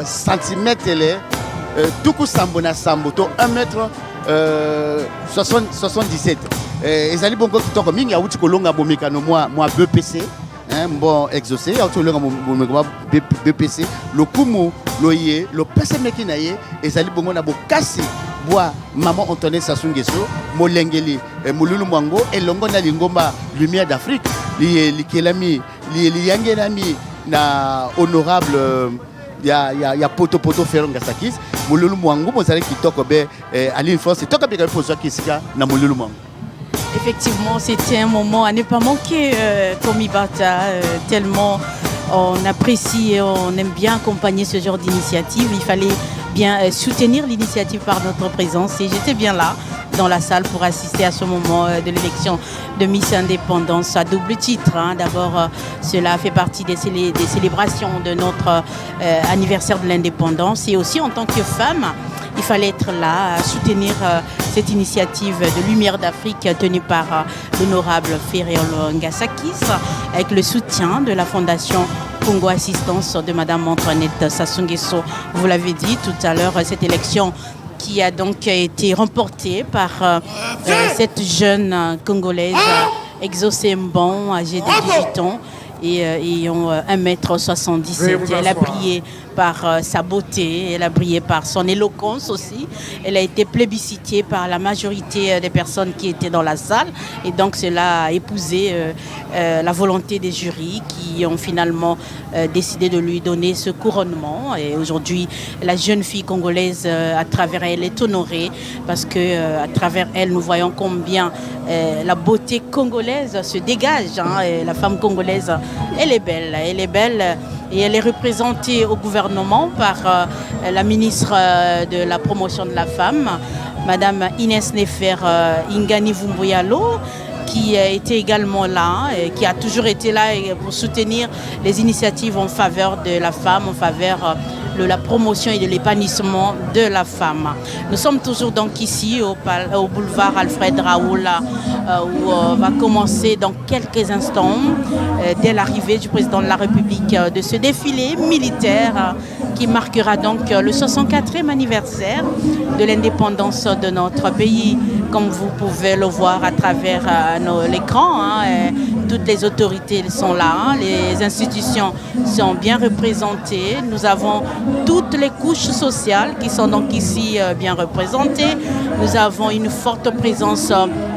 centimètres tout coup sambo na sambo to 1m77 ezali bongo kitoko mingi auti kolonga bomekano moi BPC bon exaucé auti kolonga bomekano BPC lokumu loye lo pese meki na ye ezali bongo na bokasi bois maman Antoinette Sassou Nguesso molengeli mululu mwango elongo na lingomba lumière d'Afrique likelami liyangelami na honorable ya poto Ferron Gasakis mululu mwango mozali kitoko be Aline France toka be ka pozo kisika na mululu mwango. Effectivement, c'était un moment à ne pas manquer, Komi Bata, tellement on apprécie et on aime bien accompagner ce genre d'initiative. Il fallait bien soutenir l'initiative par notre présence et j'étais bien là dans la salle pour assister à ce moment de l'élection de Miss Indépendance à double titre. D'abord, cela fait partie des célébrations de notre anniversaire de l'indépendance et aussi en tant que femme, il fallait être là à soutenir cette initiative de Lumière d'Afrique tenue par l'honorable Ferron Gasakis avec le soutien de la Fondation Congo Assistance de Madame Antoinette Sassou Nguesso. Vous l'avez dit tout à l'heure, cette élection qui a donc été remportée par cette jeune Congolaise Exaucé Mbon, âgée de 18 ans et ayant 1m77. Elle a brillé par sa beauté, elle a brillé par son éloquence aussi. Elle a été plébiscitée par la majorité des personnes qui étaient dans la salle et donc cela a épousé la volonté des jurys qui ont finalement décidé de lui donner ce couronnement. Et aujourd'hui, la jeune fille congolaise, à travers elle, est honorée parce que à travers elle, nous voyons combien la beauté congolaise se dégage. Et la femme congolaise, elle est belle et elle est représentée au gouvernement par la ministre de la promotion de la femme, Madame Inès Nefer Ingani Vumboyalo, qui était également là, et qui a toujours été là pour soutenir les initiatives en faveur de la femme, en faveur de la promotion et de l'épanouissement de la femme. Nous sommes toujours donc ici au boulevard Alfred Raoul où on va commencer dans quelques instants dès l'arrivée du président de la République de ce défilé militaire qui marquera donc le 64e anniversaire de l'indépendance de notre pays. Comme vous pouvez le voir à travers l'écran, toutes les autorités sont là, les institutions sont bien représentées. Nous avons toutes les couches sociales qui sont donc ici bien représentées. Nous avons une forte présence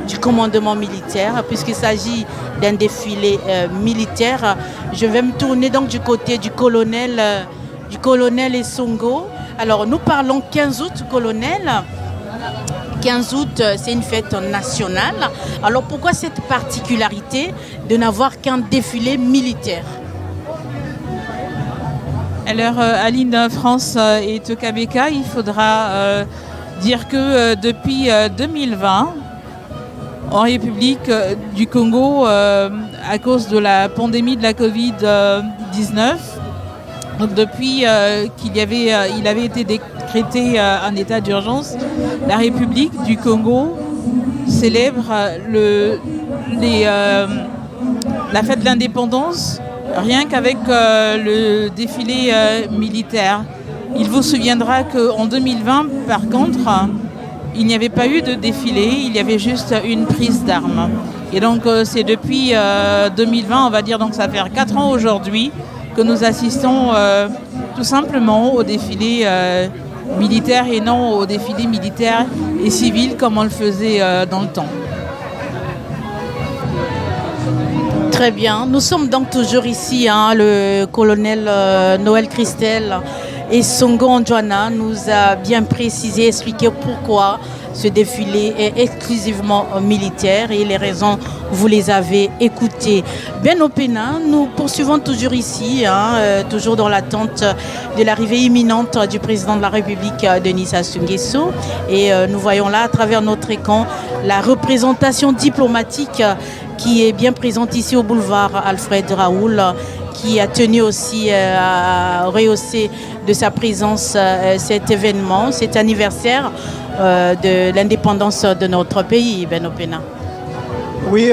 du commandement militaire puisqu'il s'agit d'un défilé militaire. Je vais me tourner donc du côté du colonel Essongo. Alors nous parlons 15 août, colonel. 15 août, c'est une fête nationale. Alors pourquoi cette particularité de n'avoir qu'un défilé militaire? Alors Aline France et Tokabeka, il faudra dire que depuis 2020, en République du Congo, à cause de la pandémie de la Covid-19, donc depuis il avait été décrété un état d'urgence, la République du Congo célèbre la fête de l'indépendance rien qu'avec le défilé militaire. Il vous souviendra qu'en 2020, par contre, il n'y avait pas eu de défilé, il y avait juste une prise d'armes. Et donc c'est depuis 2020, on va dire, donc ça fait 4 ans aujourd'hui, que nous assistons tout simplement au défilé militaire et non au défilé militaire et civil comme on le faisait dans le temps. Très bien. Nous sommes donc toujours ici. Le colonel Noël Christel Essongo Ondjoana nous a bien précisé, expliqué pourquoi ce défilé est exclusivement militaire et les raisons, vous les avez écoutées. Ben Opena, nous poursuivons toujours ici, toujours dans l'attente de l'arrivée imminente du président de la République, Denis Sassou Nguesso. Et nous voyons là, à travers notre écran, la représentation diplomatique qui est bien présente ici au boulevard Alfred Raoul, qui a tenu aussi à rehausser de sa présence cet événement, cet anniversaire de l'indépendance de notre pays, Ben Opena. Oui,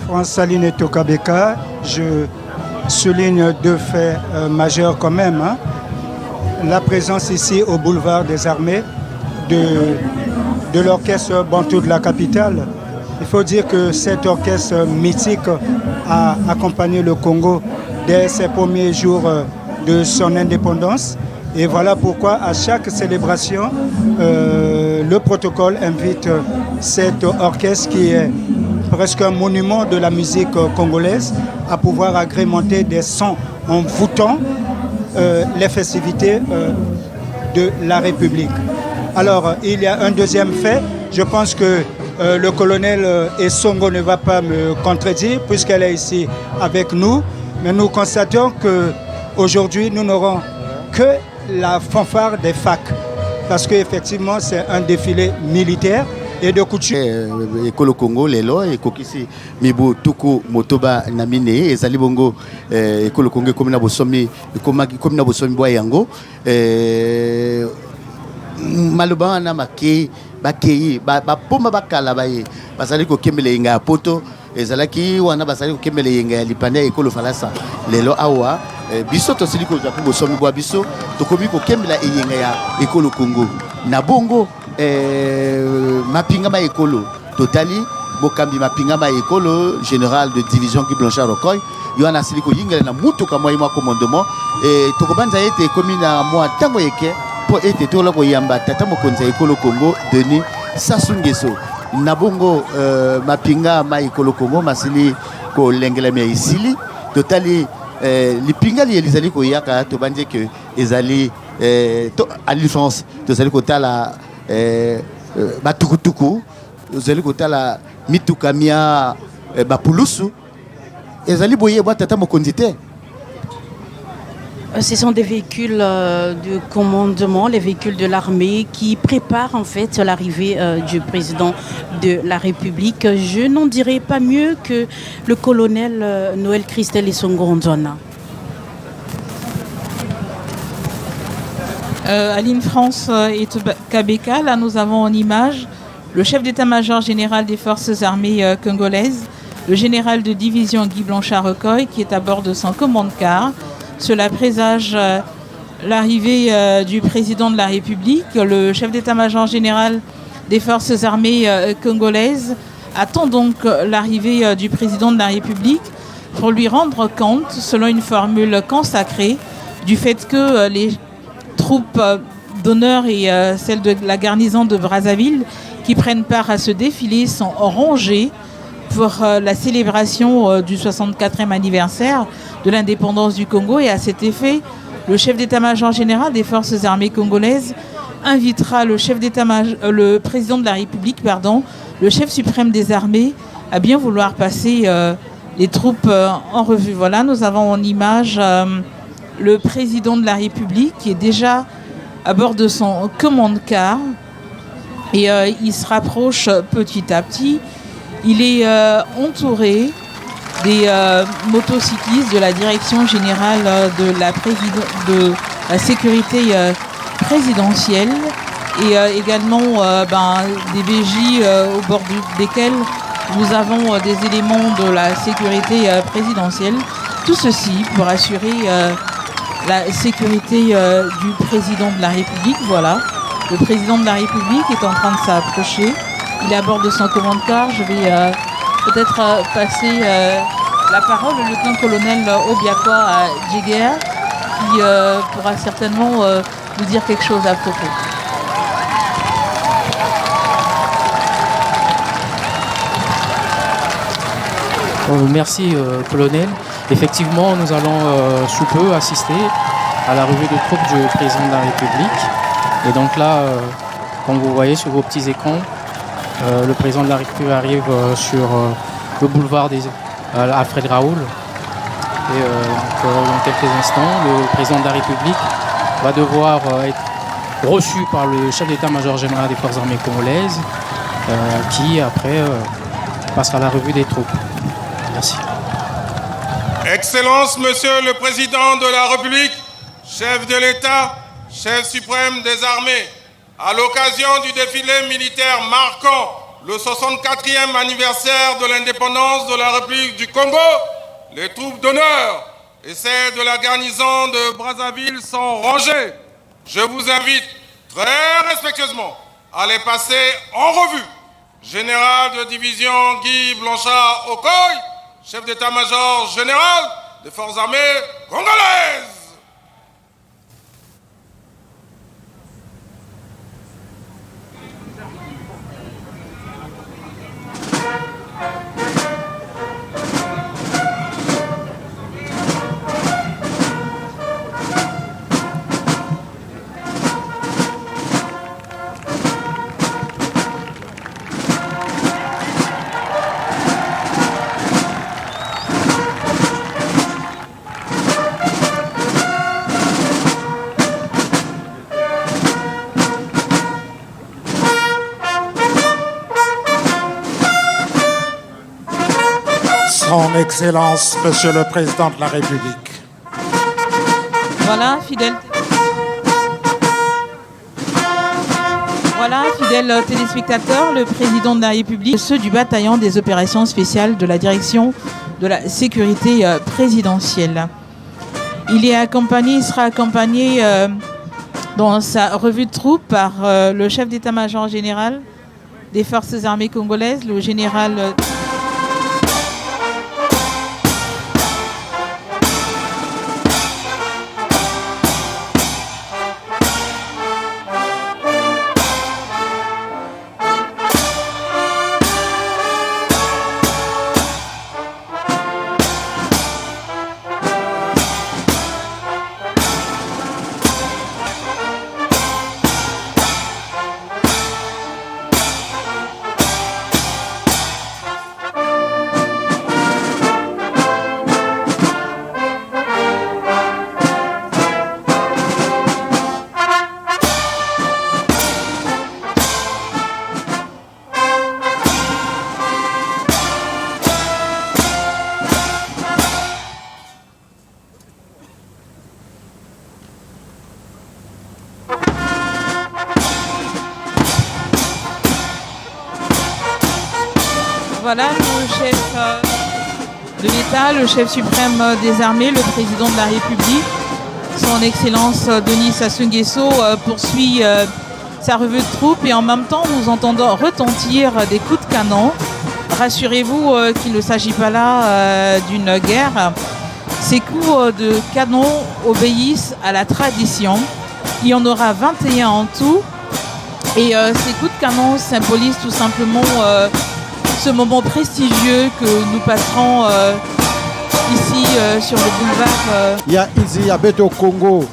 France-Aline et Tokabeka, je souligne 2 faits majeurs quand même. la présence ici au boulevard des Armées de l'orchestre Bantou de la capitale. Il faut dire que cet orchestre mythique a accompagné le Congo dès ses premiers jours de son indépendance. Et voilà pourquoi à chaque célébration, le protocole invite cet orchestre qui est presque un monument de la musique congolaise à pouvoir agrémenter des sons envoûtants les festivités de la République. Alors, il y a un deuxième fait. Je pense que le colonel Essongo ne va pas me contredire puisqu'elle est ici avec nous. Mais nous constatons qu'aujourd'hui, nous n'aurons que la fanfare des FAC. Parce qu'effectivement, c'est un défilé militaire et de coutume. Ekolo Congo, lelo, ekokisi mibo tuku motoba namine, ezali bongo ekolo Congo comme na bosomi boa yango. Maloba na makei bakei bapomba bakala baye basali ko kembele inga poto ezalaki wana basali ko kembele inga ya lipanda ekolo falasa lelo awa biso tosili ko japu bosomi boa biso tokomi ko kembela inga ya ekolo Congo na bongo mapinga ma ekolo totali bokambi mapinga ma ekolo général de division qui Blanchard Rokoy yoana sili ko yingela na mutu ka moi commandement tokobanza ete komi na moi tango yeke po ete tola ko yamba tata mokonza ekolo Congo Denis Sassou Nguesso na bongo mapinga ma ekolo Congo masili ko lengela me isili totali lipinga li elizali ko yaka to banje que ezali to à l'enfance tozali ko tala batukutuku tozali ko tala mitukamia bapulusu ezali boye ba tata mokonzi te. Ce sont des véhicules de commandement, les véhicules de l'armée qui préparent en fait l'arrivée du président de la République. Je n'en dirais pas mieux que le colonel Noël Christel Essongo Nzona. Aline France et Kabeka, là nous avons en image le chef d'état-major général des forces armées congolaises, le général de division Guy Blanchard-Rokoy qui est à bord de son commande-car. Cela présage l'arrivée du président de la République. Le chef d'état-major général des forces armées congolaises attend donc l'arrivée du président de la République pour lui rendre compte, selon une formule consacrée, du fait que les troupes d'honneur et celles de la garnison de Brazzaville qui prennent part à ce défilé sont rangées pour la célébration du 64e anniversaire de l'indépendance du Congo. Et à cet effet, le chef d'état-major général des forces armées congolaises invitera le président de la République, le chef suprême des armées, à bien vouloir passer les troupes en revue. Voilà, nous avons en image le président de la République qui est déjà à bord de son commande-car et il se rapproche petit à petit. Il est entouré des motocyclistes de la direction générale de la sécurité présidentielle et également des BJ au bord desquels nous avons des éléments de la sécurité présidentielle. Tout ceci pour assurer la sécurité du président de la République. Voilà, le président de la République est en train de s'approcher. Il est à bord de son commande-car. Je vais peut-être passer la parole au lieutenant-colonel Obiakwa Djiguer qui pourra certainement nous dire quelque chose à propos. Merci colonel. Effectivement, nous allons sous peu assister à la revue de troupes du président de la République. Et donc là, comme vous voyez sur vos petits écrans, le président de la République arrive sur le boulevard Alfred Raoul. Et dans quelques instants, le président de la République va devoir être reçu par le chef d'état-major général des forces armées congolaises, qui après passera la revue des troupes. Merci. Excellence, Monsieur le Président de la République, chef de l'État, chef suprême des armées, à l'occasion du défilé militaire marquant le 64e anniversaire de l'indépendance de la République du Congo, les troupes d'honneur et celles de la garnison de Brazzaville sont rangées Je vous invite très respectueusement à les passer en revue. Général de division Guy Blanchard Okoye, chef d'état-major général des forces armées congolaises. Son Excellence, Monsieur le Président de la République. Voilà, fidèles téléspectateurs, le Président de la République, ceux du bataillon des opérations spéciales de la direction de la sécurité présidentielle. Il sera accompagné dans sa revue de troupes par le chef d'état-major général des forces armées congolaises, le général Voilà le chef de l'État, le chef suprême des armées, le président de la République, son Excellence Denis Sassou Nguesso poursuit sa revue de troupes et en même temps nous entendons retentir des coups de canon. Rassurez-vous qu'il ne s'agit pas là d'une guerre. Ces coups de canon obéissent à la tradition. Il y en aura 21 en tout. Et ces coups de canon symbolisent tout simplement ce moment prestigieux que nous passerons ici sur le boulevard. Il y a ici à Beto Congo,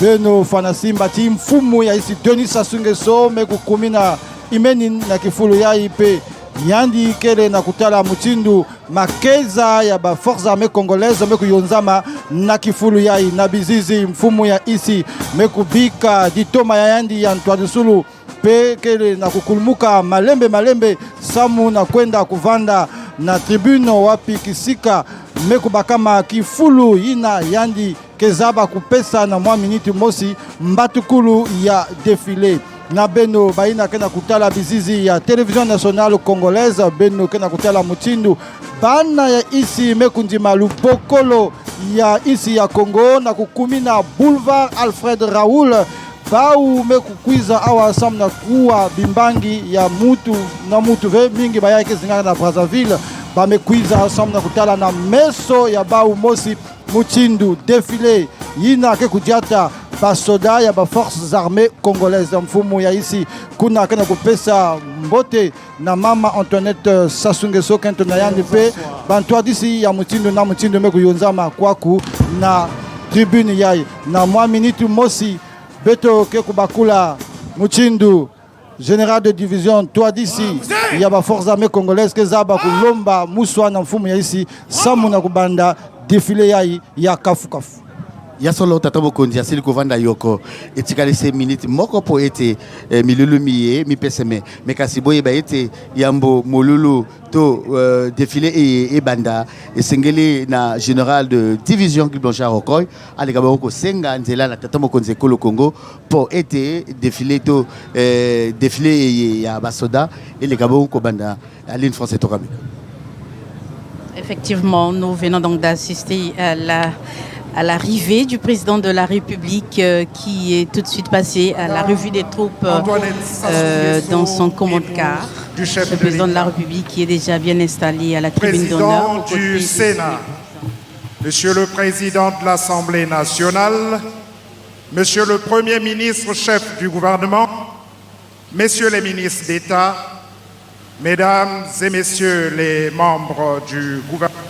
Beno Fanasimba Tim Fumu ya ici Denis Sassou Nguesso mekukumina imeni na kifulu ya ipe yandi kele na kutala mutindu makeza ya ba forces armées congolaises mekuyonzama na kifulu ya na bizizi mfumu ya ici mekubika ditoma ya yandi ya Antoine Sulu pekele na kukulumuka malembe samu na kwenda kuvanda na tribune wapi kisika mekubakama kifulu ina yandi kezaba kupesa na mwa minute mosi mbatukulu ya défilé na beno baina kena kutala bizizi ya télévision nationale congolaise beno kena kutala mutindu bana ya isi mekundima lupokolo ya isi ya Congo na kukumina boulevard Alfred Raoul bau mekukwiza awa sam na kuwa bimbangi ya mutu na mutu ve mingi bayake zingana na Brazzaville bamekwiza sam na kutala na meso ya bau mosi mutindu défilé yina ke kudiata basoda ya ba forces armées congolaises mfumu ya isi kuna kana kupesa mbote na mama Antoinette Sassou Nguesso kento na yandi pe bantwa disi ya mutindu na mutindu mekuyonzama kwaku na tribune yai na mwa minute mosi Beto Kekubakula Muchindu, général de division, toi d'ici, il y a ma force armée congolaise que Zaba Kulomba, Moussoua Namfumu ici, Samuna Kubanda, défilé yaï, ya kafu kafu. Ya solo tata bokonzi asili kovanda yoko etikali se minute moko po ete milulu miye mi peseme mekasi boye ba ete yambo molulu to défilé et banda esengeli na général de division Guy Blanchard Okoye alega bako senga nzela na tata bokonzi kolo Congo po ete défilé to défilé ya basoda et les gabo ko banda Aline français to kamina. Effectivement, nous venons donc d'assister à l'arrivée du président de la République qui est tout de suite passé à la revue des troupes dans son commande-car. Le président de la République qui est déjà bien installé à la tribune d'honneur. Président du Sénat, Monsieur le Président de l'Assemblée nationale, Monsieur le Premier ministre chef du gouvernement, Messieurs les ministres d'État, Mesdames et Messieurs les membres du gouvernement,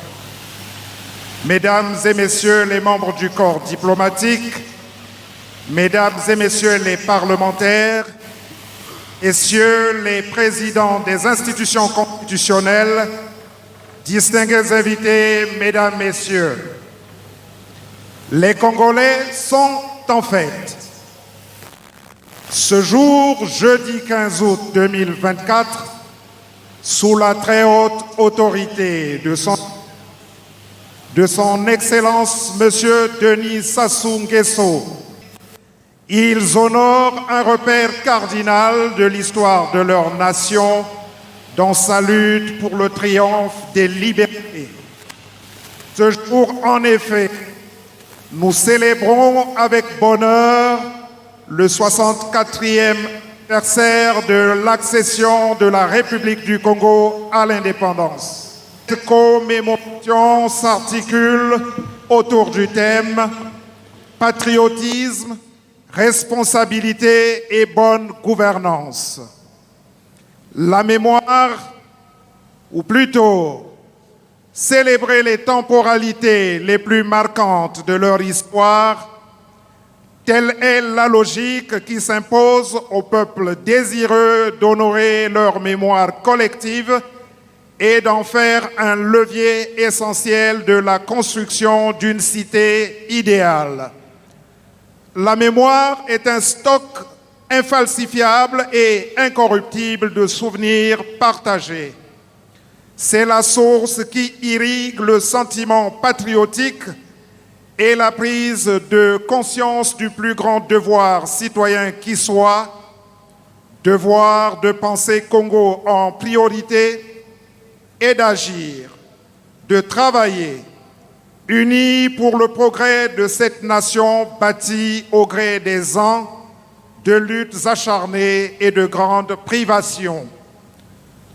Mesdames et Messieurs les membres du corps diplomatique, Mesdames et Messieurs les parlementaires, Messieurs les présidents des institutions constitutionnelles, distingués invités, Mesdames, Messieurs, les Congolais sont en fête. Ce jour, jeudi 15 août 2024, sous la très haute autorité de son Excellence Monsieur Denis Sassou Nguesso, ils honorent un repère cardinal de l'histoire de leur nation dans sa lutte pour le triomphe des libertés. Ce jour, en effet, nous célébrons avec bonheur le 64e anniversaire de l'accession de la République du Congo à l'indépendance. Cette commémoration s'articule autour du thème « Patriotisme, responsabilité et bonne gouvernance ». La mémoire, ou plutôt célébrer les temporalités les plus marquantes de leur histoire, telle est la logique qui s'impose aux peuples désireux d'honorer leur mémoire collective et d'en faire un levier essentiel de la construction d'une cité idéale. La mémoire est un stock infalsifiable et incorruptible de souvenirs partagés. C'est la source qui irrigue le sentiment patriotique et la prise de conscience du plus grand devoir citoyen qui soit, devoir de penser Congo en priorité et d'agir, de travailler, unis pour le progrès de cette nation bâtie au gré des ans, de luttes acharnées et de grandes privations.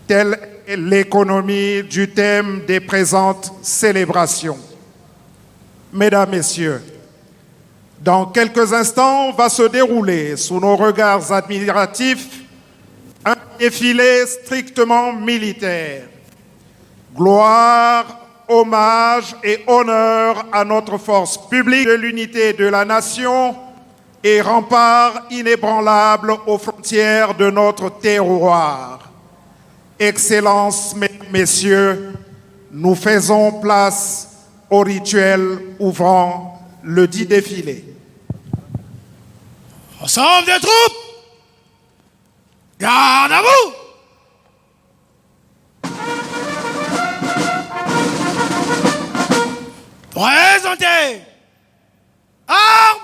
Telle est l'économie du thème des présentes célébrations. Mesdames, Messieurs, dans quelques instants va se dérouler sous nos regards admiratifs un défilé strictement militaire. Gloire, hommage et honneur à notre force publique de l'unité de la nation et rempart inébranlable aux frontières de notre terroir. Excellences, Messieurs, nous faisons place au rituel ouvrant le dit défilé. Ensemble des troupes, garde à vous! Présentez armes!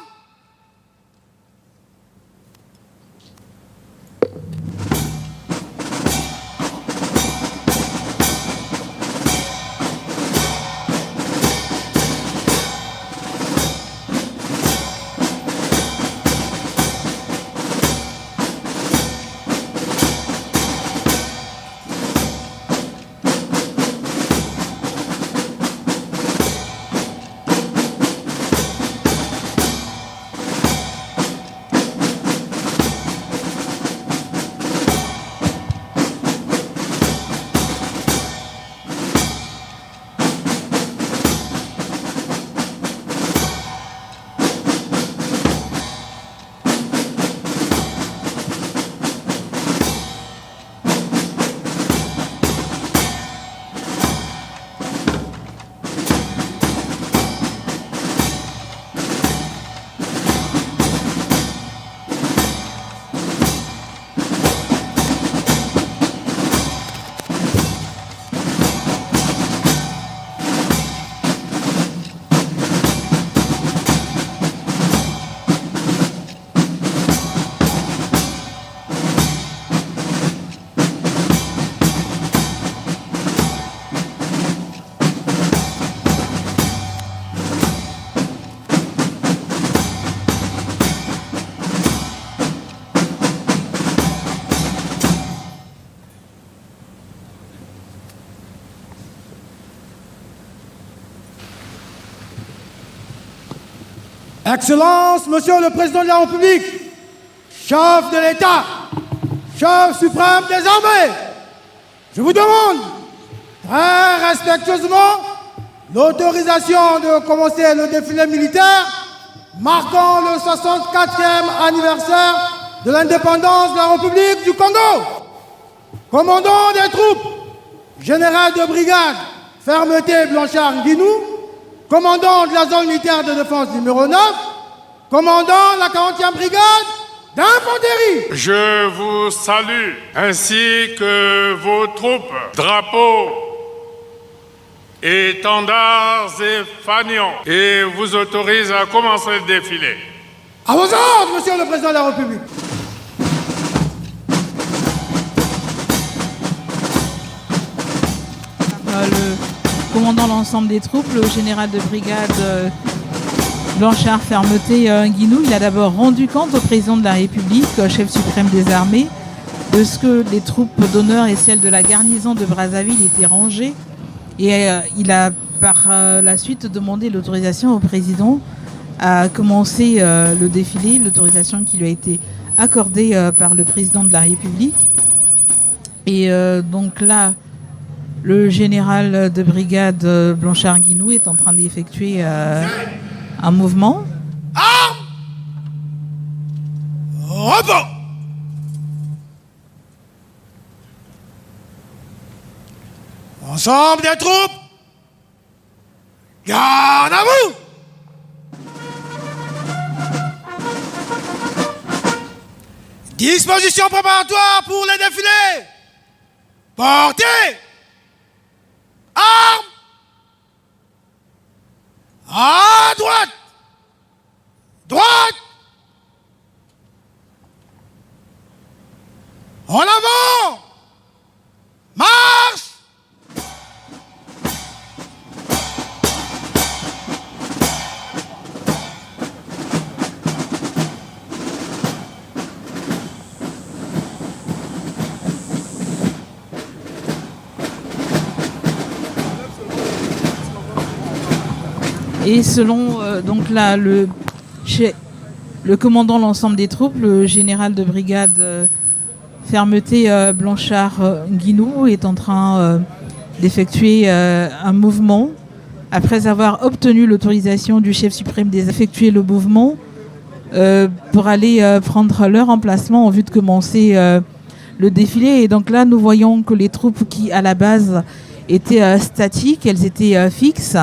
Excellence, Monsieur le Président de la République, chef de l'État, chef suprême des armées, je vous demande très respectueusement l'autorisation de commencer le défilé militaire marquant le 64e anniversaire de l'indépendance de la République du Congo. Commandant des troupes, général de brigade, Fermeté Blanchard Guinou, commandant de la zone militaire de défense numéro 9, commandant la 40e brigade d'infanterie. Je vous salue, ainsi que vos troupes, drapeaux, étendards et fanions, et vous autorise à commencer le défilé. À vos ordres, Monsieur le Président de la République. Le commandant l'ensemble des troupes, le général de brigade Blanchard Fermeté Guinou, il a d'abord rendu compte au président de la République, chef suprême des armées, de ce que les troupes d'honneur et celles de la garnison de Brazzaville étaient rangées. Et il a par la suite demandé l'autorisation au président à commencer le défilé, l'autorisation qui lui a été accordée par le président de la République. Et donc là, le général de brigade Blanchard Guinou est en train d'effectuer un mouvement. Armes! Repos! Ensemble des troupes, garde à vous! Disposition préparatoire pour les défilés. Portez! Armes! À droite! Droite! En avant! Marche! Et selon donc là le commandant l'ensemble des troupes, le général de brigade Fermeté Blanchard Guinou est en train d'effectuer un mouvement. Après avoir obtenu l'autorisation du chef suprême d'effectuer le mouvement pour aller prendre leur emplacement en vue de commencer le défilé. Et donc là, nous voyons que les troupes qui, à la base, étaient statiques, elles étaient fixes.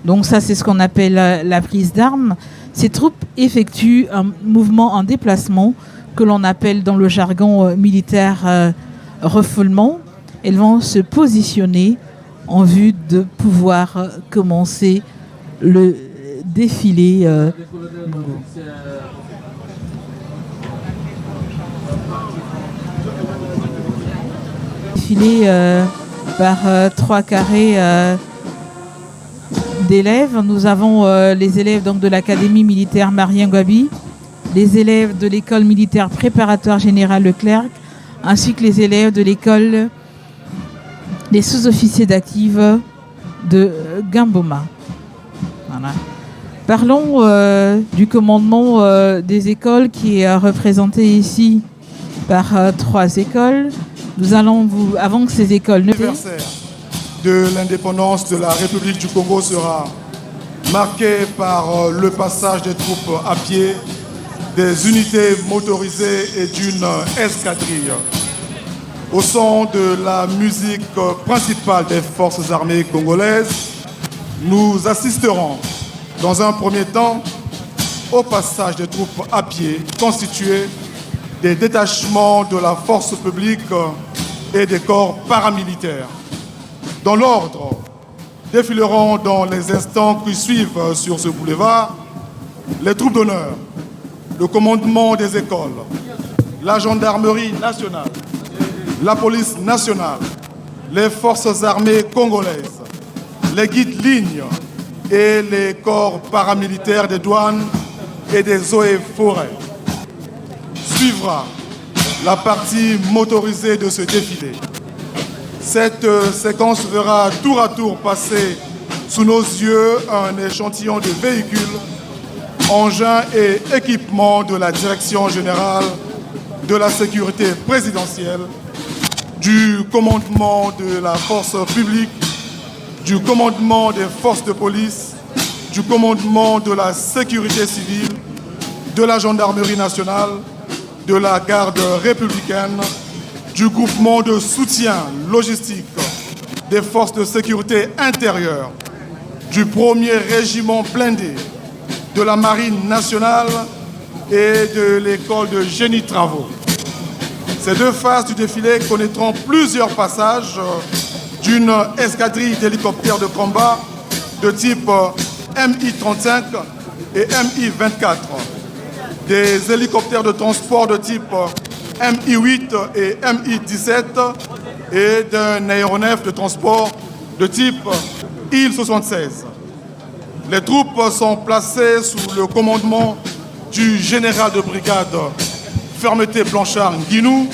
Donc ça, c'est ce qu'on appelle la prise d'armes. Ces troupes effectuent un mouvement en déplacement que l'on appelle dans le jargon militaire refoulement. Elles vont se positionner en vue de pouvoir commencer le défilé. Défilé par trois carrés d'élèves. Nous avons les élèves donc, de l'Académie militaire Marien Gwabi, les élèves de l'école militaire préparatoire générale Leclerc, ainsi que les élèves de l'école des sous-officiers d'active de Gamboma. Voilà. Parlons du commandement des écoles qui est représenté ici par trois écoles. Nous allons avant que ces écoles ne... de l'indépendance de la République du Congo sera marqué par le passage des troupes à pied, des unités motorisées et d'une escadrille. Au son de la musique principale des forces armées congolaises, nous assisterons dans un premier temps au passage des troupes à pied constituées des détachements de la force publique et des corps paramilitaires. Dans l'ordre, défileront dans les instants qui suivent sur ce boulevard les troupes d'honneur, le commandement des écoles, la gendarmerie nationale, la police nationale, les forces armées congolaises, les guides lignes et les corps paramilitaires des douanes et des eaux et forêts. Suivra la partie motorisée de ce défilé. Cette séquence verra tour à tour passer sous nos yeux un échantillon de véhicules engins et équipements de la Direction générale de la sécurité présidentielle, du commandement de la force publique, du commandement des forces de police, du commandement de la sécurité civile, de la gendarmerie nationale, de la garde républicaine, du groupement de soutien logistique des forces de sécurité intérieure, du 1er régiment blindé, de la marine nationale et de l'école de génie travaux. Ces deux phases du défilé connaîtront plusieurs passages d'une escadrille d'hélicoptères de combat de type Mi-35 et Mi-24, des hélicoptères de transport de type Mi-8 et Mi-17 et d'un aéronef de transport de type Il-76. Les troupes sont placées sous le commandement du général de brigade Fermeté Blanchard Nguinou,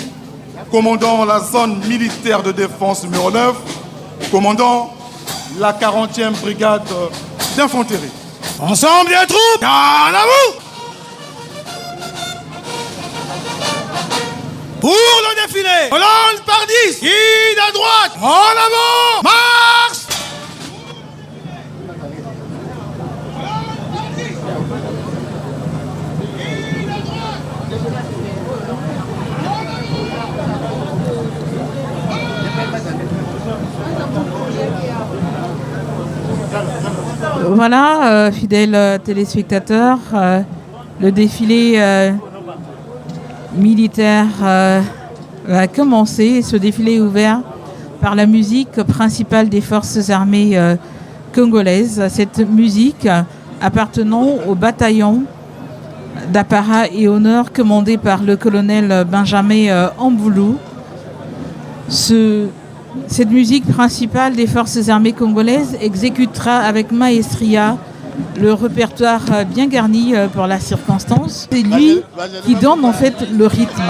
commandant la zone militaire de défense numéro 9, commandant la 40e brigade d'infanterie. Ensemble les troupes, en avant! Pour le défilé, colonne par 10, guide à droite, en avant, marche! Voilà, fidèles téléspectateurs, le défilé militaire a commencé. Ce défilé est ouvert par la musique principale des forces armées congolaises. Cette musique appartenant au bataillon d'apparat et honneur commandé par le colonel Benjamin Amboulou. Cette musique principale des forces armées congolaises exécutera avec maestria le répertoire bien garni pour la circonstance. C'est lui qui donne en fait le rythme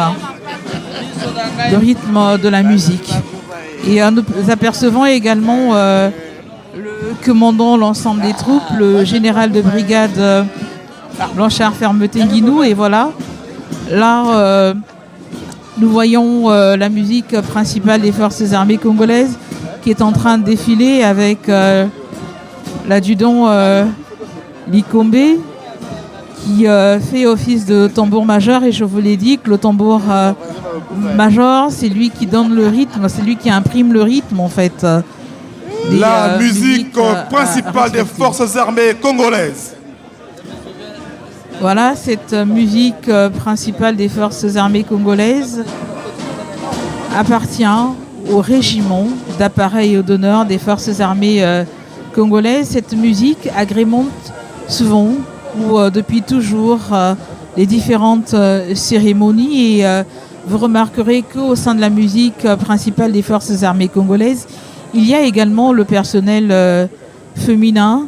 de la musique. Et nous apercevons également le commandant l'ensemble des troupes, le général de brigade Blanchard Fermeté Nguinou. Et voilà, là nous voyons la musique principale des forces armées congolaises qui est en train de défiler avec l'adjudant Likombe qui fait office de tambour majeur. Et je vous l'ai dit que le tambour major, c'est lui qui donne le rythme, c'est lui qui imprime le rythme en fait. La musique principale des forces armées congolaises. Voilà, cette musique principale des forces armées congolaises appartient au régiment d'appareil d'honneur des forces armées congolaises. Cette musique agrémente souvent ou depuis toujours les différentes cérémonies et vous remarquerez qu'au sein de la musique principale des forces armées congolaises, il y a également le personnel féminin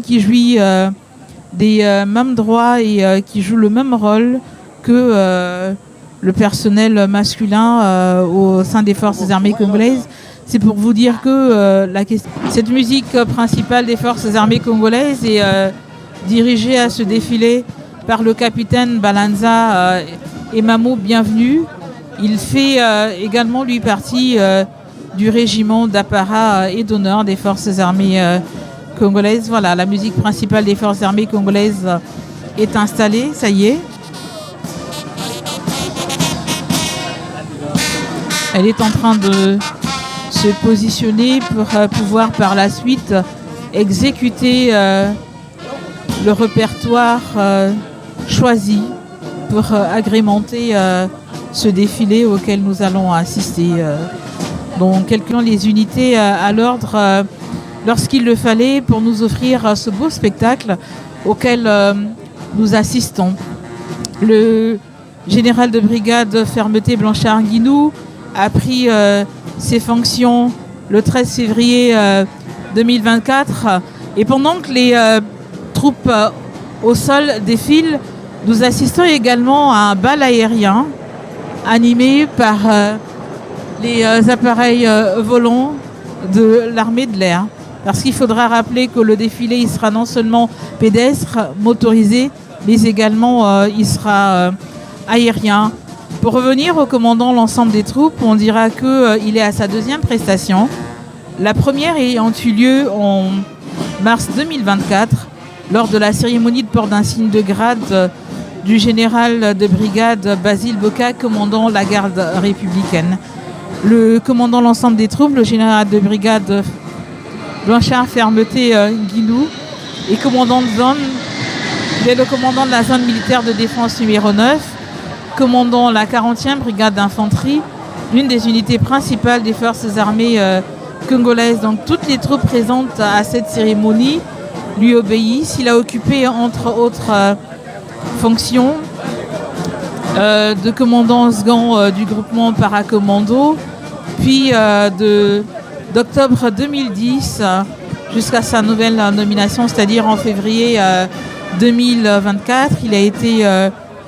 qui jouit des mêmes droits et qui joue le même rôle que le personnel masculin au sein des forces armées congolaises. C'est pour vous dire que cette musique principale des forces armées congolaises est dirigée à ce défilé par le capitaine Balanza Emamo Bienvenu. Il fait également lui partie du régiment d'apparat et d'honneur des forces armées congolaises. Voilà, la musique principale des forces armées congolaises est installée, ça y est. Elle est en train de se positionner pour pouvoir par la suite exécuter le répertoire choisi pour agrémenter ce défilé auquel nous allons assister. Donc, quelques les unités à l'ordre lorsqu'il le fallait pour nous offrir ce beau spectacle auquel nous assistons. Le général de brigade Fermeté Blanchard Nguinou a pris ses fonctions le 13 février 2024 et pendant que les troupes au sol défilent, nous assistons également à un bal aérien animé par les appareils volants de l'armée de l'air. parce qu'il faudra rappeler que le défilé il sera non seulement pédestre, motorisé, mais également il sera aérien. Pour revenir au commandant l'ensemble des troupes, on dira qu'il est à sa deuxième prestation. La première ayant eu lieu en mars 2024, lors de la cérémonie de port d'insigne de grade du général de brigade Basile Boka, commandant la garde républicaine. Le commandant l'ensemble des troupes, le général de brigade Blanchard Fermeté Guilou, et commandant de zone, il est le commandant de la zone militaire de défense numéro 9, commandant la 40e brigade d'infanterie, l'une des unités principales des forces armées congolaises. Donc toutes les troupes présentes à cette cérémonie lui obéissent. Il a occupé entre autres fonctions de commandant second du groupement paracommando, puis d'octobre 2010 jusqu'à sa nouvelle nomination, c'est-à-dire en février 2024. Il a été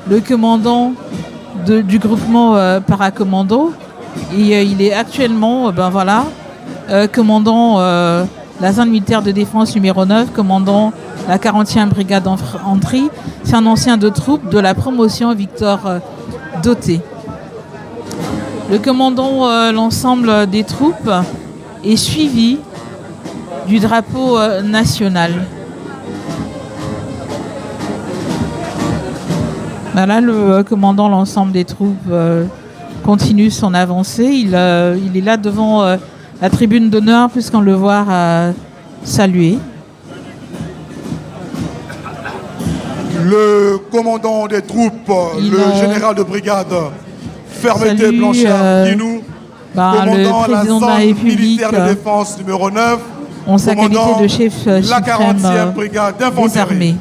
le commandant du groupement paracommando et il est actuellement commandant la zone militaire de défense numéro 9, commandant la 40e brigade d'infanterie. C'est un ancien de troupe de la promotion Victor Doté. Le commandant l'ensemble des troupes est suivi du drapeau national. Voilà, le commandant l'ensemble des troupes continue son avancée. Il est là devant la tribune d'honneur puisqu'on le voit saluer. Le commandant des troupes, le général de brigade Fermeté Blanchard Guinou, commandant la zone militaire de défense numéro 9, en sa qualité de chef la 40e brigade d'infanterie.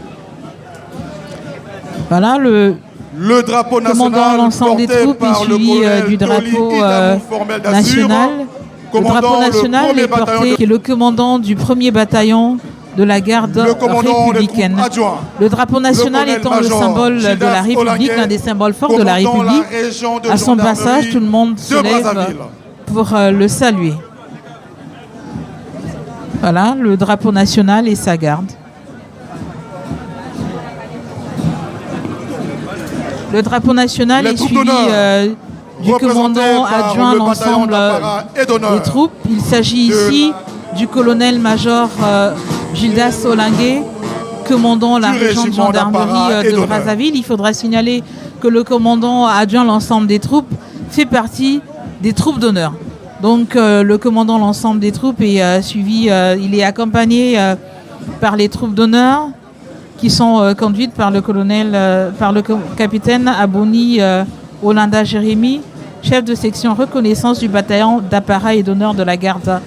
Voilà, le drapeau commandant l'ensemble des troupes est suivi du drapeau national. Le drapeau national est porté, qui est le commandant du 1er bataillon de la garde républicaine. Le drapeau national étant le symbole de la République, l'un des symboles forts de la République. À son passage, tout le monde se lève pour le saluer. Voilà, le drapeau national et sa garde. Le drapeau national est suivi du commandant adjoint l'ensemble des troupes. Il s'agit ici du colonel-major Gildas Olingué, commandant la région de gendarmerie de Brazzaville. Il faudra signaler que le commandant adjoint l'ensemble des troupes fait partie des troupes d'honneur. Donc le commandant l'ensemble des troupes est suivi, il est accompagné par les troupes d'honneur qui sont conduites par le capitaine Abouni Olinda Jérémy, chef de section reconnaissance du bataillon d'appareil et d'honneur de la garde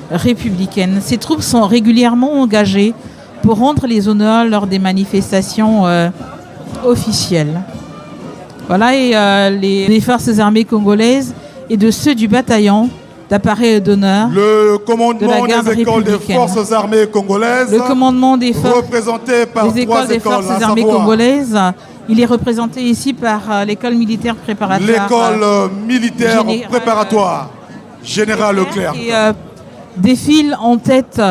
républicaine. Ces troupes sont régulièrement engagées pour rendre les honneurs lors des manifestations officielles. Voilà, et les forces armées congolaises et de ceux du bataillon d'appareil et d'honneur le commandement des écoles des forces armées congolaises, le commandement des représenté par des écoles des forces armées congolaises. Il est représenté ici par l'école militaire préparatoire. L'école militaire préparatoire Général Leclerc. Qui défile en tête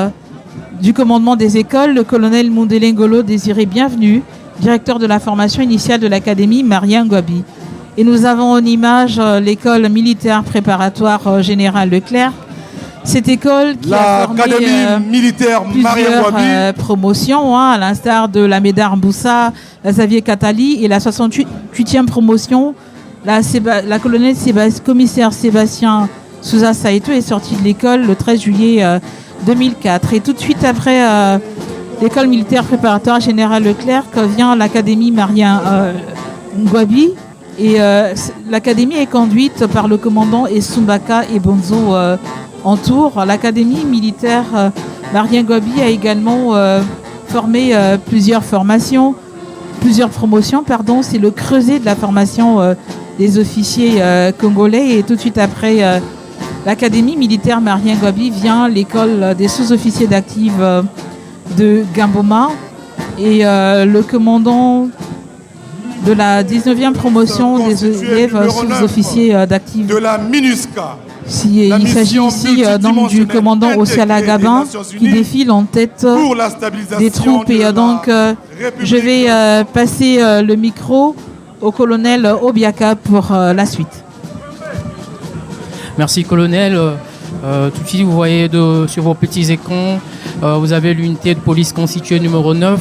du commandement des écoles le colonel Mondelengolo Désiré Bienvenu, directeur de la formation initiale de l'académie Marien Ngouabi. Et nous avons en image l'école militaire préparatoire Général Leclerc. Cette école qui a formé militaire plusieurs promotions, à l'instar de la Médard Boussa, la Xavier Catali et la 68e promotion. La colonel commissaire Sébastien Souza Saïto est sortie de l'école le 13 juillet 2004. Et tout de suite après l'école militaire préparatoire Général Leclerc vient l'académie Marien Ngouabi. Et l'académie est conduite par le commandant Essumbaka et Bonzo en tour. L'académie militaire Marien Ngouabi a également formé plusieurs promotions. C'est le creuset de la formation des officiers congolais. Et tout de suite après l'académie militaire Marien Ngouabi vient l'école des sous-officiers d'active de Gamboma. Et le commandant de la 19e promotion des élèves sous-officiers d'active de la MINUSCA Il s'agit ici donc du commandant Osiala Gabin qui défile en tête des troupes. Et donc, je vais passer le micro au colonel Obiaka pour la suite. Merci, colonel. Tout de suite, vous voyez sur vos petits écrans, vous avez l'unité de police constituée numéro 9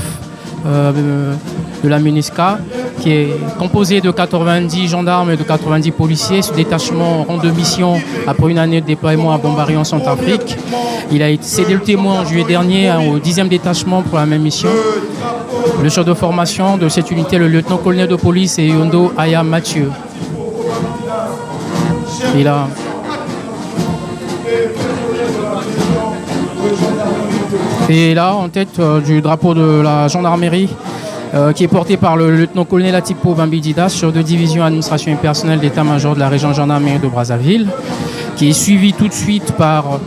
de la MINUSCA, qui est composée de 90 gendarmes et de 90 policiers. Ce détachement rend de mission après une année de déploiement à Bombari en Centrafrique. Il a été cédé le témoin en juillet dernier au 10e détachement pour la même mission. Le chef de formation de cette unité, le lieutenant-colonel de police, est Yondo Aya Mathieu. Et là, en tête du drapeau de la gendarmerie, qui est porté par le lieutenant-colonel Atipo Bambididas, chef de division administration et personnel d'état-major de la région gendarmerie de Brazzaville, qui est suivi tout de suite par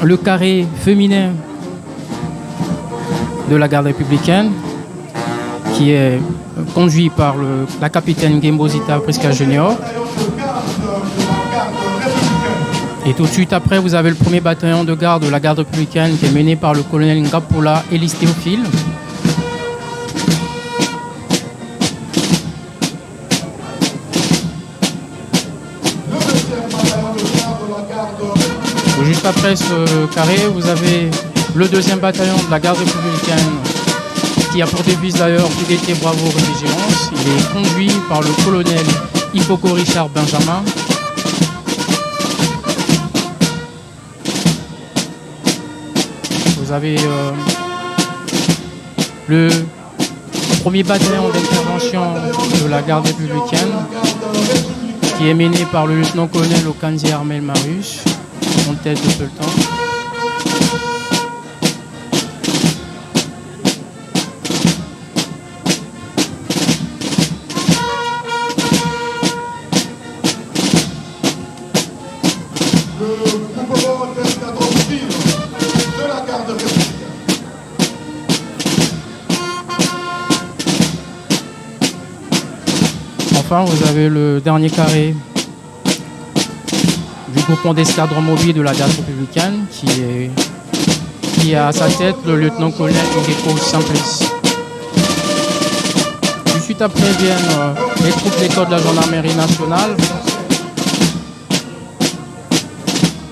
le carré féminin de la garde républicaine, qui est conduit par la capitaine Gembozita Priska Junior. Et tout de suite après, vous avez le premier bataillon de garde de la garde républicaine qui est mené par le colonel Ngapula Elis Théophile. Juste après ce carré, vous avez le deuxième bataillon de la garde républicaine qui a pour devise d'ailleurs fidélité, bravoure et vigilance. Il est conduit par le colonel Ipoko Richard Benjamin. Vous avez le premier bataillon d'intervention de la garde républicaine qui est mené par le lieutenant-colonel Okanzi Armel Marius, en tête de peloton. Enfin, vous avez le dernier carré du groupement d'escadron mobile de la garde républicaine qui a à sa tête le lieutenant-colonel Ogeko Simplice. Tout de suite après viennent les troupes d'école de la gendarmerie nationale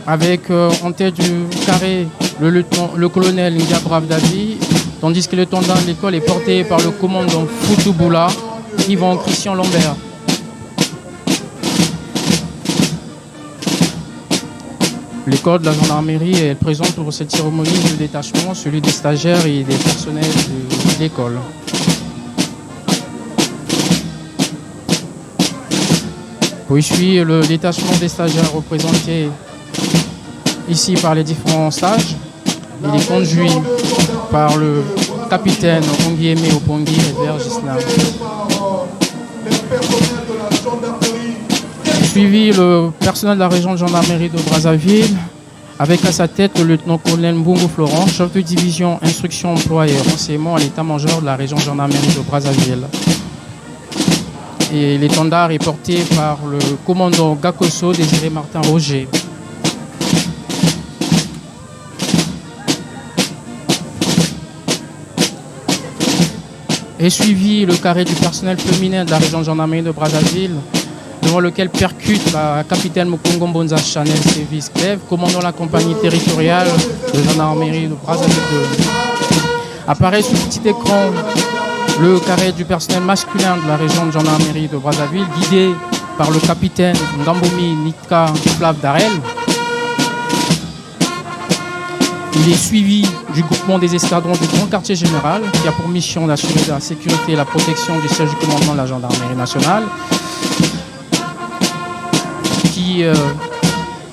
avec en tête du carré le colonel Ngabrav Davi, tandis que le tendant de l'école est porté par le commandant Foutoubula Yvan Christian Lambert. L'école de la gendarmerie est présente pour cette cérémonie de détachement, celui des stagiaires et des personnels de l'école. Puis suit le détachement des stagiaires représenté ici par les différents stages. Il est conduit par le capitaine Ongieme Opongi et Vergislam. Suivi le personnel de la région de gendarmerie de Brazzaville, avec à sa tête le lieutenant-colonel Mbungo Florent, chef de division instruction, emploi et renseignement à l'état-major de la région de gendarmerie de Brazzaville. Et l'étendard est porté par le commandant Gakoso Désiré Martin Roger. Et suivi le carré du personnel féminin de la région de gendarmerie de Brazzaville, devant lequel percute la capitaine Mukongo Mbonza Chanel Service Clève, commandant la compagnie territoriale de gendarmerie de Brazzaville 2. Apparaît sur le petit écran le carré du personnel masculin de la région de gendarmerie de Brazzaville, guidé par le capitaine Ngambomi Nitka Flav Darel. Il est suivi du groupement des escadrons du Grand Quartier Général, qui a pour mission d'assurer la sécurité et la protection du siège du commandement de la gendarmerie nationale, qui est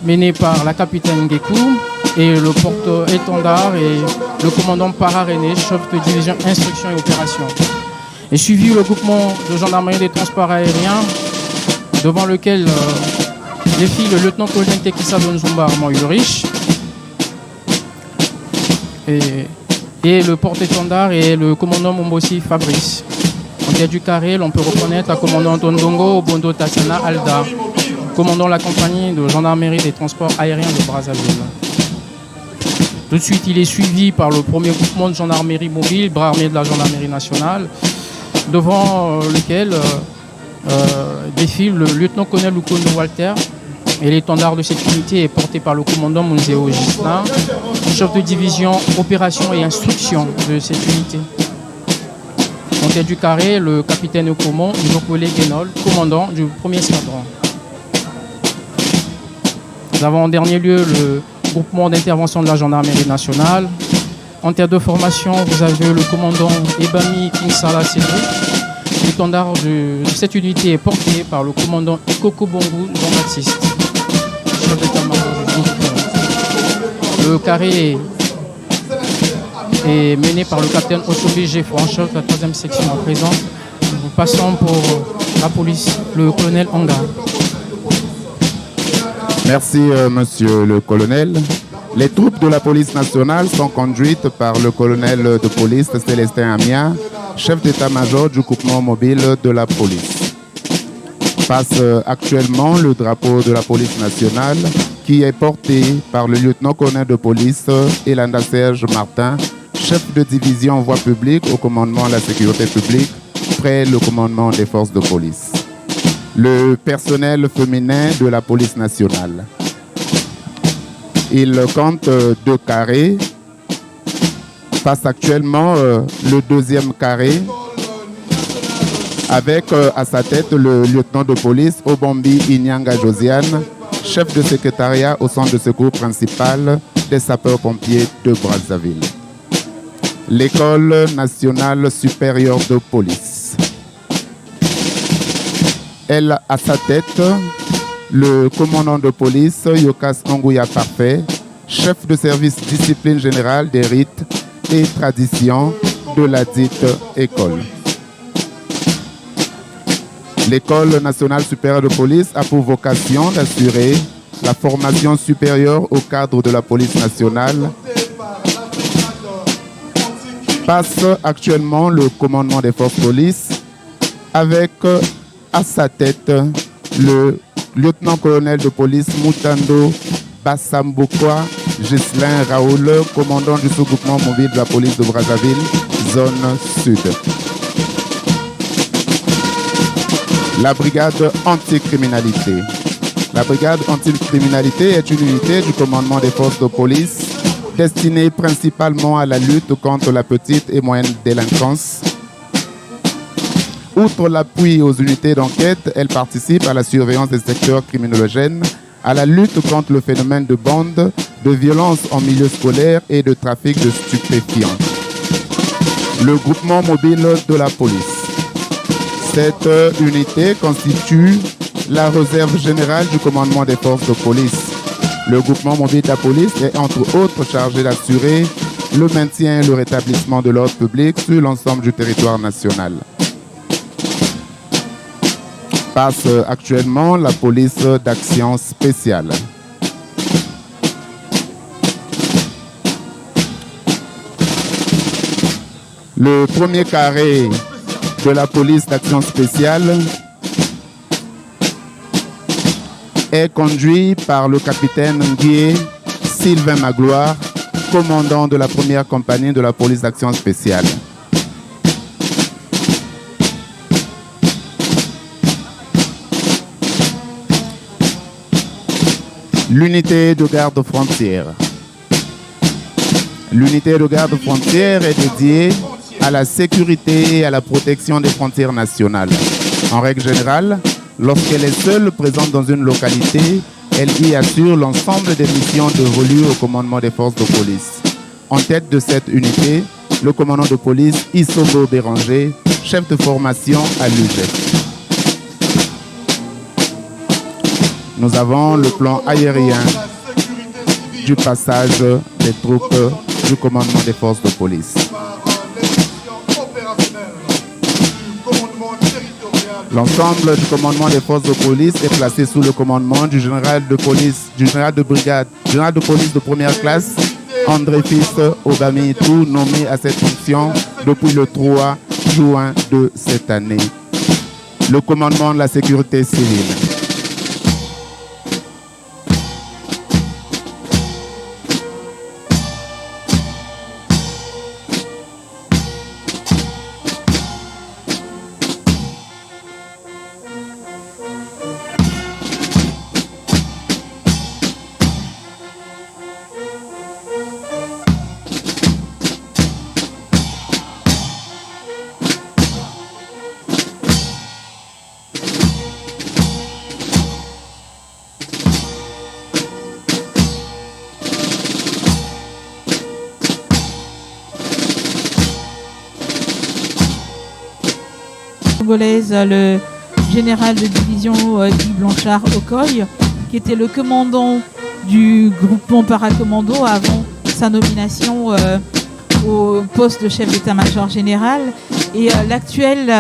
mené par la capitaine Ngekou et le porte-étendard et le commandant Para René, chef de division instruction et opération. Et suivi le groupement de gendarmerie des transports aériens, devant lequel défile le lieutenant-colonel Tekisa Donzumba Armand Ulrich et le porte-étendard et le commandant Mombosi Fabrice. En tête du carré, l'on peut reconnaître la commandante Ondongo Obondo Tatiana Alda. commandant la compagnie de gendarmerie des transports aériens de Brazzaville. Tout de suite, il est suivi par le premier groupement de gendarmerie mobile, bras armé de la gendarmerie nationale, devant lequel défile le lieutenant-colonel Lukondo Walter. Et l'étendard de cette unité est porté par le commandant Munzeo Gislin, chef de division opération et instruction de cette unité. En tête du carré, le capitaine Okomon, Nokole Guénol, commandant du premier escadron. Nous avons en dernier lieu le groupement d'intervention de la gendarmerie nationale. En tête de formation, vous avez le commandant Ebami Kinsala Cédric. L'étendard de cette unité est porté par le commandant Ikoko Bongo Jean-Baptiste. Le carré est mené par le capitaine Osobe Géfo, en chef de la 3e section à présent. Nous passons pour la police, le colonel Anga. Merci, monsieur le colonel. Les troupes de la police nationale sont conduites par le colonel de police Célestin Amia, chef d'état-major du groupement mobile de la police. Passe actuellement le drapeau de la police nationale qui est porté par le lieutenant-colonel de police Elanda Serge Martin, chef de division voie publique au commandement de la sécurité publique, près le commandement des forces de police. Le personnel féminin de la police nationale. Il compte 2 carrés, passe actuellement le 2e carré, avec à sa tête le lieutenant de police Obombi Inyanga Josiane, chef de secrétariat au centre de secours principal des sapeurs-pompiers de Brazzaville. L'école nationale supérieure de police. Elle a à sa tête le commandant de police Yokas Angouya Parfait, chef de service discipline générale des rites et traditions de la dite école. L'École nationale supérieure de police a pour vocation d'assurer la formation supérieure au cadre de la police nationale. Passe actuellement le commandement des forces de police avec à sa tête le lieutenant-colonel de police Moutando Bassambokwa Gislin Raoul, commandant du sous-groupement mobile de la police de Brazzaville, zone sud. La brigade anticriminalité. La brigade anticriminalité est une unité du commandement des forces de police destinée principalement à la lutte contre la petite et moyenne délinquance. Outre l'appui aux unités d'enquête, elle participe à la surveillance des secteurs criminologènes, à la lutte contre le phénomène de bandes, de violence en milieu scolaire et de trafic de stupéfiants. Le groupement mobile de la police. Cette unité constitue la réserve générale du commandement des forces de police. Le groupement mobile de la police est entre autres chargé d'assurer le maintien et le rétablissement de l'ordre public sur l'ensemble du territoire national. Passe actuellement la police d'action spéciale. Le premier carré de la police d'action spéciale est conduit par le capitaine Nguye Sylvain Magloire, commandant de la première compagnie de la police d'action spéciale. L'unité de garde frontière. L'unité de garde frontière est dédiée à la sécurité et à la protection des frontières nationales. En règle générale, lorsqu'elle est seule présente dans une localité, elle y assure l'ensemble des missions dévolues au commandement des forces de police. En tête de cette unité, le commandant de police Isobo Béranger, chef de formation à l'UGEF. Nous avons le plan aérien du passage des troupes du commandement des forces de police. L'ensemble du commandement des forces de police est placé sous le commandement du général de police, du général de brigade, général de police de première classe, André Fils Obamitou, nommé à cette fonction depuis le 3 juin de cette année. Le commandement de la sécurité civile. congolaise, le général de division Guy Blanchard Okoye, qui était le commandant du groupement paracommando avant sa nomination au poste de chef d'état-major général. Et l'actuel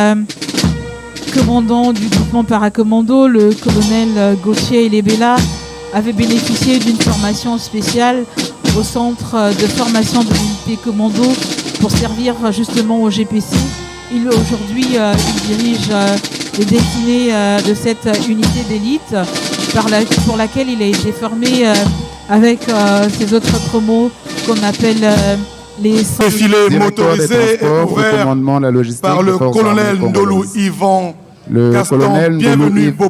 commandant du groupement paracommando, le colonel Gauthier Elebela, avait bénéficié d'une formation spéciale au centre de formation de l'unité commando pour servir justement au GPC. Aujourd'hui, il dirige les destinées de cette unité d'élite pour laquelle il a été formé avec ces autres promos qu'on appelle les défilé motorisé est ouvert par le colonel Ndolou Yvan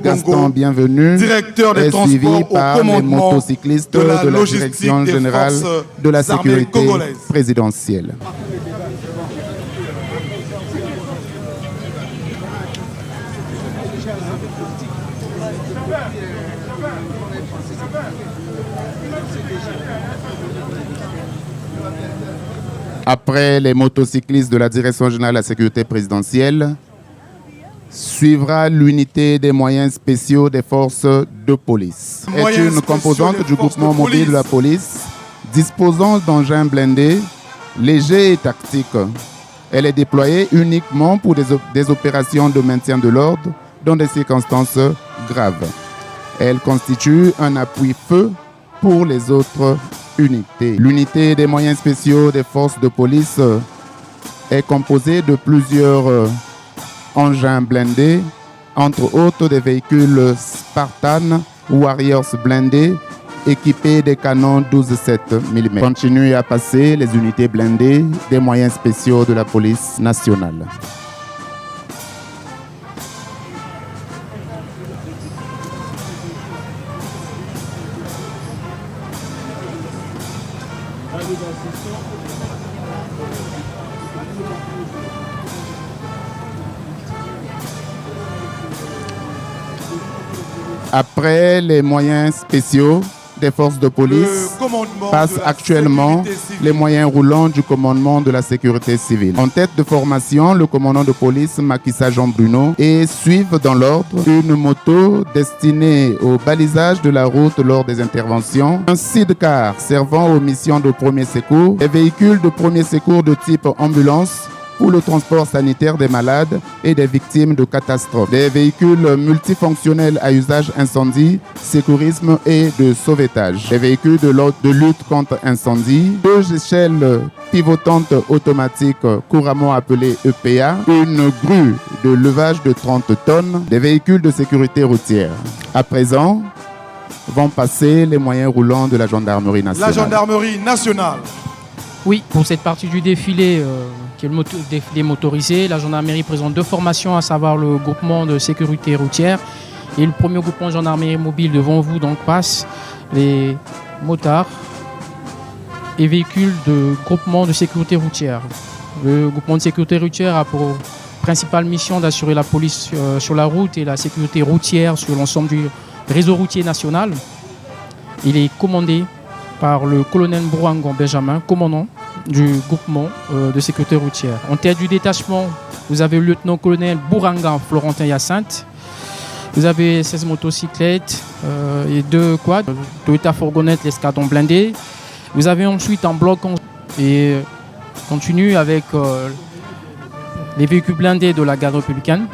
Gaston Bienvenu, directeur des transports au commandement les motocyclistes de la Direction générale de la sécurité présidentielle. Après les motocyclistes de la Direction générale de la sécurité présidentielle, suivra l'unité des moyens spéciaux des forces de police. C'est une composante du groupement mobile de la police disposant d'engins blindés, légers et tactiques. Elle est déployée uniquement pour des opérations de maintien de l'ordre dans des circonstances graves. Elle constitue un appui-feu pour les autres unités. L'unité des moyens spéciaux des forces de police est composée de plusieurs engins blindés, entre autres des véhicules Spartan Warriors blindés équipés des canons 12,7 mm. Continuent à passer les unités blindées des moyens spéciaux de la police nationale. Après les moyens spéciaux des forces de police, passent actuellement les moyens roulants du commandement de la sécurité civile. En tête de formation, le commandant de police Makissa Jean Bruno et suivent dans l'ordre une moto destinée au balisage de la route lors des interventions, un sidecar servant aux missions de premier secours, des véhicules de premier secours de type ambulance, pour le transport sanitaire des malades et des victimes de catastrophes. Des véhicules multifonctionnels à usage incendie, sécurisme et de sauvetage. Des véhicules de lutte contre incendie. 2 échelles pivotantes automatiques couramment appelées EPA. Une grue de levage de 30 tonnes. Des véhicules de sécurité routière. À présent, vont passer les moyens roulants de la gendarmerie nationale. La gendarmerie nationale. Oui, pour cette partie du défilé, qui est le défilé motorisé, la gendarmerie présente 2 formations, à savoir le groupement de sécurité routière et le premier groupement de gendarmerie mobile. Devant vous donc passent les motards et véhicules de groupement de sécurité routière. Le groupement de sécurité routière a pour principale mission d'assurer la police sur la route et la sécurité routière sur l'ensemble du réseau routier national. Il est commandé par le colonel Bourangan Benjamin, commandant du groupement de sécurité routière. En tête du détachement, vous avez le lieutenant-colonel Bourangan Florentin Hyacinthe. Vous avez 16 motocyclettes et 2 quads, Toyota fourgonnette, l'escadron blindé. Vous avez ensuite un bloc et continue avec les véhicules blindés de la garde républicaine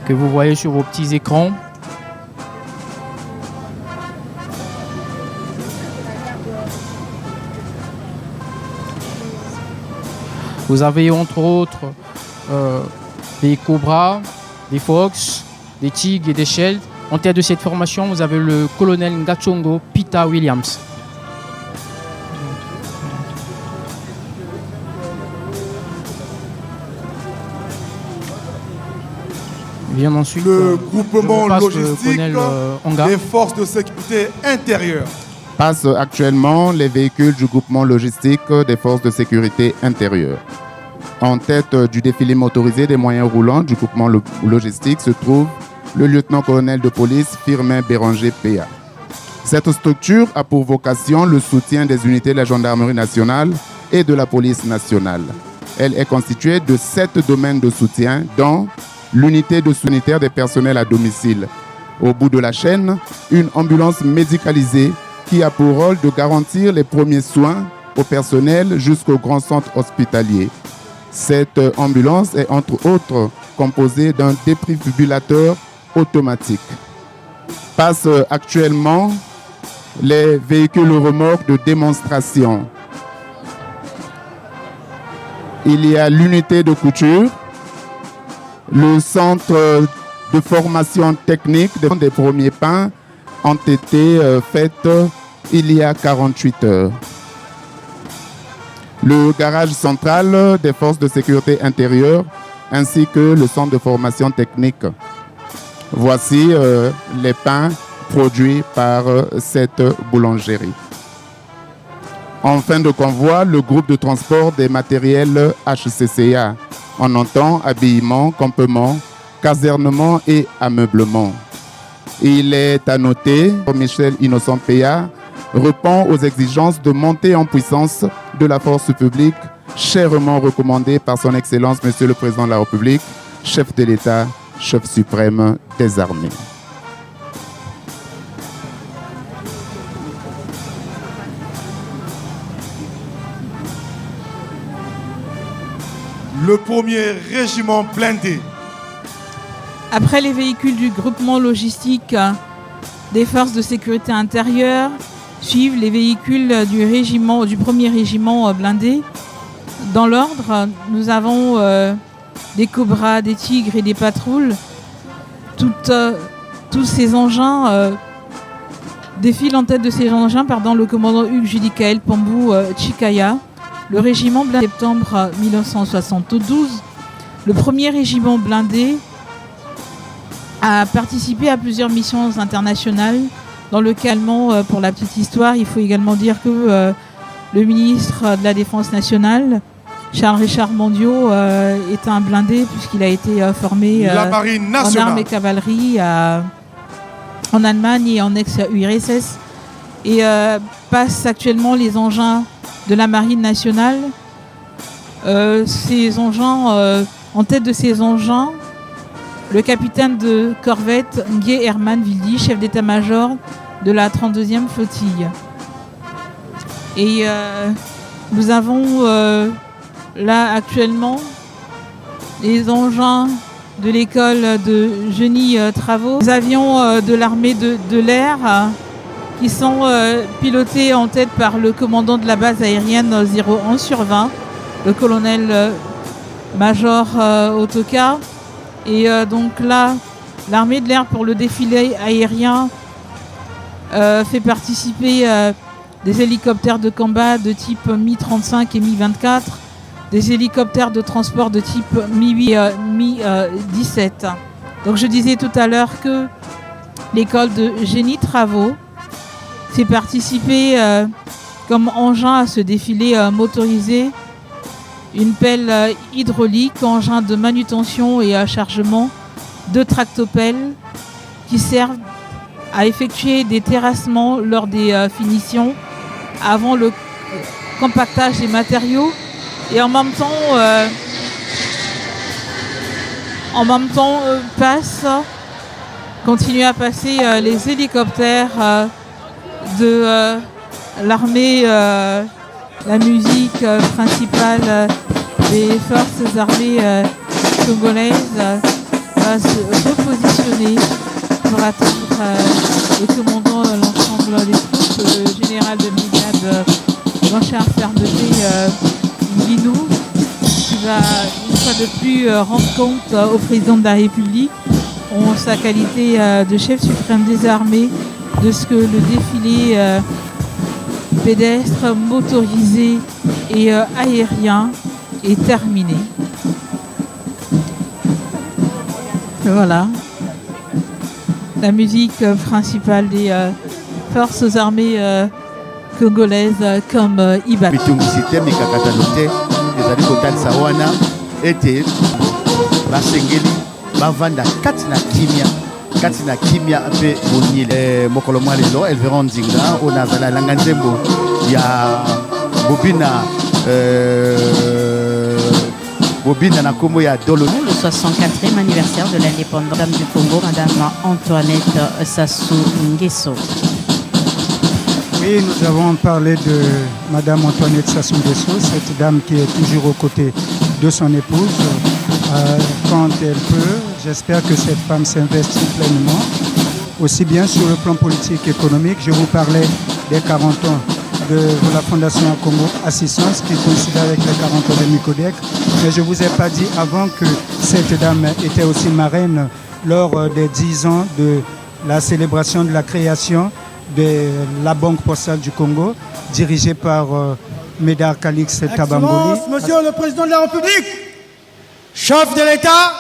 que vous voyez sur vos petits écrans. Vous avez entre autres des Cobras, des Fox, des Tigres et des Shells. En tête de cette formation, vous avez le colonel Ngachongo Pita Williams. Vient ensuite le groupement logistique le des forces de sécurité intérieure. Passent actuellement les véhicules du groupement logistique des forces de sécurité intérieure. En tête du défilé motorisé des moyens roulants du groupement logistique se trouve le lieutenant-colonel de police Firmin Béranger PA. Cette structure a pour vocation le soutien des unités de la gendarmerie nationale et de la police nationale. Elle est constituée de 7 domaines de soutien, dont l'unité de sanitaire des personnels à domicile. Au bout de la chaîne, une ambulance médicalisée qui a pour rôle de garantir les premiers soins au personnel jusqu'au grand centre hospitalier. Cette ambulance est entre autres composée d'un défibrillateur automatique. Passent actuellement les véhicules remorques de démonstration. Il y a l'unité de couture, le centre de formation technique des premiers pas ont été faits il y a 48 heures. Le garage central des forces de sécurité intérieure ainsi que le centre de formation technique. Voici les pains produits par cette boulangerie. En fin de convoi, le groupe de transport des matériels HCCA. On entend habillement, campement, casernement et ameublement. Il est à noter que Michel Innocent Péa répond aux exigences de montée en puissance de la force publique, chèrement recommandée par son Excellence Monsieur le Président de la République, chef de l'État, chef suprême des armées. Le premier régiment blindé. Après les véhicules du groupement logistique des forces de sécurité intérieure, suivent les véhicules du premier régiment blindé. Dans l'ordre, nous avons des Cobras, des Tigres et des patrouilles. Tous ces engins défilent en tête de ces engins le commandant Hugues Judicaël Pambou Chikaya. Le régiment blindé septembre 1972, le premier régiment blindé a participé à plusieurs missions internationales. Dans le calmant, pour la petite histoire, il faut également dire que le ministre de la Défense nationale, Charles-Richard Mondiaux, est un blindé puisqu'il a été formé en armes et cavalerie en Allemagne et en ex-URSS et passe actuellement les engins de la Marine nationale. Ces engins, en tête de ces engins, le capitaine de corvette Nguye Herman Vildi, chef d'état-major de la 32e flottille. Et nous avons là actuellement les engins de l'école de Génie Travaux. Les avions de l'armée de l'air qui sont pilotés en tête par le commandant de la base aérienne 01/20, le colonel major Otoka. Et donc là, l'armée de l'air pour le défilé aérien fait participer des hélicoptères de combat de type Mi-35 et Mi-24, des hélicoptères de transport de type Mi-8 et Mi-17. Donc je disais tout à l'heure que l'école de génie travaux fait participer comme engin à ce défilé motorisé une pelle hydraulique, engin de manutention et à chargement, 2 tractopelles qui servent à effectuer des terrassements lors des finitions avant le compactage des matériaux et en même temps continuent à passer les hélicoptères de l'armée, la musique principale des forces armées congolaises va se repositionner pour attendre le commandant l'ensemble des troupes, le général de brigade Jean-Charles Fermeté Guinou, qui va une fois de plus rendre compte au président de la République en sa qualité de chef suprême des armées de ce que le défilé pédestre, motorisé et aérien est terminé. Voilà. La musique principale des forces armées congolaises comme Iba. Katina kimia pe bonile mokolo mwa lelo Elveron Nzinga onazala langa nzembo ya bobina bobina na kombo ya Dolo. Le 64e anniversaire de l'indépendance du Congo, Madame Antoinette Sassou Nguesso. Oui, nous avons parlé de Madame Antoinette Sassou Nguesso, cette dame qui est toujours aux côtés de son épouse quand elle peut. J'espère que cette femme s'investit pleinement, aussi bien sur le plan politique et économique. Je vous parlais des 40 ans de la Fondation Congo Assistance qui coïncide avec les 40 ans de Micodec. Mais je ne vous ai pas dit avant que cette dame était aussi marraine lors des 10 ans de la célébration de la création de la Banque postale du Congo, dirigée par Médard Calix Tabangoli. Monsieur le Président de la République, chef de l'État,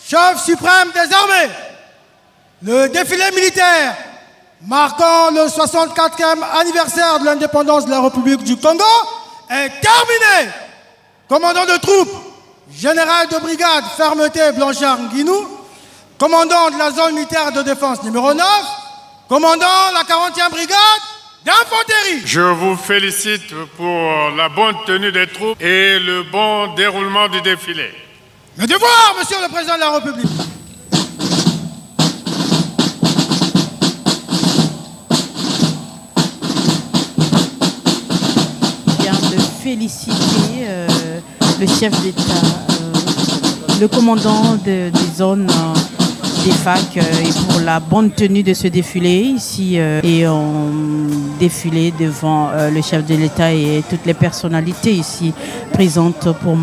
chef suprême des armées, le défilé militaire marquant le 64e anniversaire de l'indépendance de la République du Congo est terminé. Commandant de troupes, général de brigade Fermeté Blanchard Nguinou, commandant de la zone militaire de défense numéro 9, commandant la 40e brigade d'infanterie. Je vous félicite pour la bonne tenue des troupes et le bon déroulement du défilé. Le devoir, Monsieur le Président de la République. De féliciter le chef d'État, le commandant des zones des FAC et pour la bonne tenue de ce défilé ici et on défilé devant le chef de l'État et toutes les personnalités ici présentes pour